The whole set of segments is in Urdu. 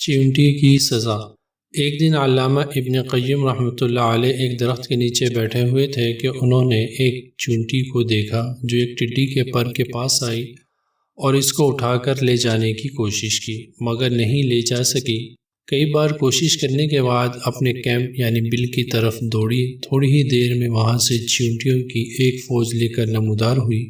چیونٹی کی سزا۔ ایک دن علامہ ابن قیم رحمۃ اللہ علیہ ایک درخت کے نیچے بیٹھے ہوئے تھے کہ انہوں نے ایک چیونٹی کو دیکھا جو ایک ٹڈی کے پر کے پاس آئی اور اس کو اٹھا کر لے جانے کی کوشش کی، مگر نہیں لے جا سکی۔ کئی بار کوشش کرنے کے بعد اپنے کیمپ یعنی بل کی طرف دوڑی۔ تھوڑی ہی دیر میں وہاں سے چیونٹیوں کی ایک فوج لے کر نمودار ہوئی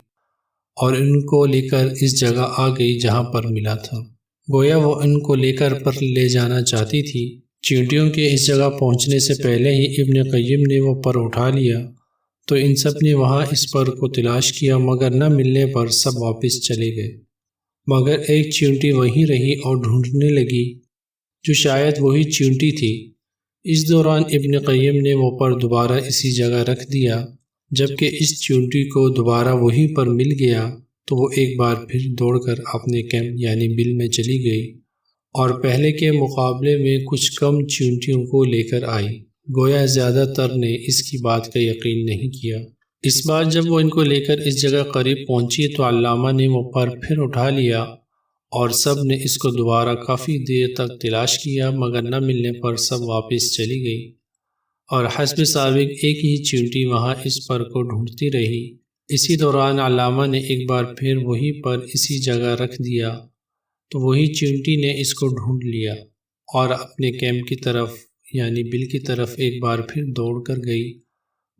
اور ان کو لے کر اس جگہ آ گئی جہاں پر ملا تھا۔ گویا وہ ان کو لے کر پر لے جانا چاہتی تھی۔ چیونٹیوں کے اس جگہ پہنچنے سے پہلے ہی ابن قیم نے وہ پر اٹھا لیا تو ان سب نے وہاں اس پر کو تلاش کیا، مگر نہ ملنے پر سب واپس چلے گئے، مگر ایک چیونٹی وہیں رہی اور ڈھونڈنے لگی جو شاید وہی چیونٹی تھی۔ اس دوران ابن قیم نے وہ پر دوبارہ اسی جگہ رکھ دیا۔ جبکہ اس چیونٹی کو دوبارہ وہیں پر مل گیا تو وہ ایک بار پھر دوڑ کر اپنے کیمپ یعنی بل میں چلی گئی اور پہلے کے مقابلے میں کچھ کم چیونٹیوں کو لے کر آئی۔ گویا زیادہ تر نے اس کی بات کا یقین نہیں کیا۔ اس بار جب وہ ان کو لے کر اس جگہ قریب پہنچی تو علامہ نے وہ پر پھر اٹھا لیا اور سب نے اس کو دوبارہ کافی دیر تک تلاش کیا، مگر نہ ملنے پر سب واپس چلی گئی اور حسب سابق ایک ہی چیونٹی وہاں اس پر کو ڈھونڈتی رہی۔ اسی دوران علامہ نے ایک بار پھر وہی پر اسی جگہ رکھ دیا تو وہی چیونٹی نے اس کو ڈھونڈ لیا اور اپنے کیمپ کی طرف یعنی بل کی طرف ایک بار پھر دوڑ کر گئی،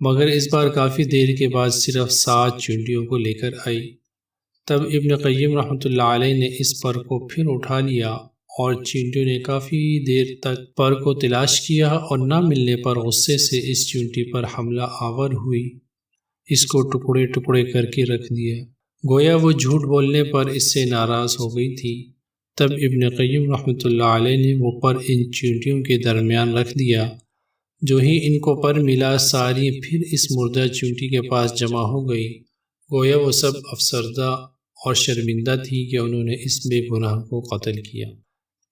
مگر اس بار کافی دیر کے بعد صرف 7 چیونٹیوں کو لے کر آئی۔ تب ابن قیم رحمۃ اللہ علیہ نے اس پر کو پھر اٹھا لیا اور چیونٹیوں نے کافی دیر تک پر کو تلاش کیا اور نہ ملنے پر غصے سے اس چیونٹی پر حملہ آور ہوئی، اس کو ٹکڑے ٹکڑے کر کے رکھ دیا۔ گویا وہ جھوٹ بولنے پر اس سے ناراض ہو گئی تھی۔ تب ابن قیم رحمۃ اللہ علیہ نے وہ پر ان چیونٹیوں کے درمیان رکھ دیا۔ جو ہی ان کو پر ملا ساری پھر اس مردہ چیونٹی کے پاس جمع ہو گئی۔ گویا وہ سب افسردہ اور شرمندہ تھی کہ انہوں نے اس بے گناہ کو قتل کیا۔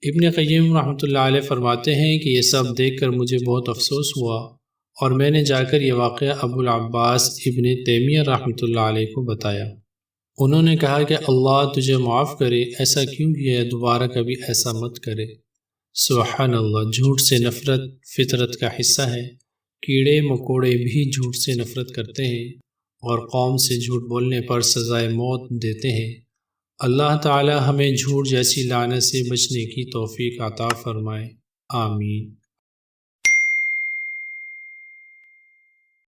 ابن قیم رحمۃ اللہ علیہ فرماتے ہیں کہ یہ سب دیکھ کر مجھے بہت افسوس ہوا اور میں نے جا کر یہ واقعہ ابو العباس ابن تیمیہ رحمۃ اللہ علیہ کو بتایا۔ انہوں نے کہا کہ اللہ تجھے معاف کرے، ایسا کیوں کیا، دوبارہ کبھی ایسا مت کرے۔ سبحان اللہ، جھوٹ سے نفرت فطرت کا حصہ ہے۔ کیڑے مکوڑے بھی جھوٹ سے نفرت کرتے ہیں اور قوم سے جھوٹ بولنے پر سزائے موت دیتے ہیں۔ اللہ تعالی ہمیں جھوٹ جیسی لعنت سے بچنے کی توفیق عطا فرمائے، آمین۔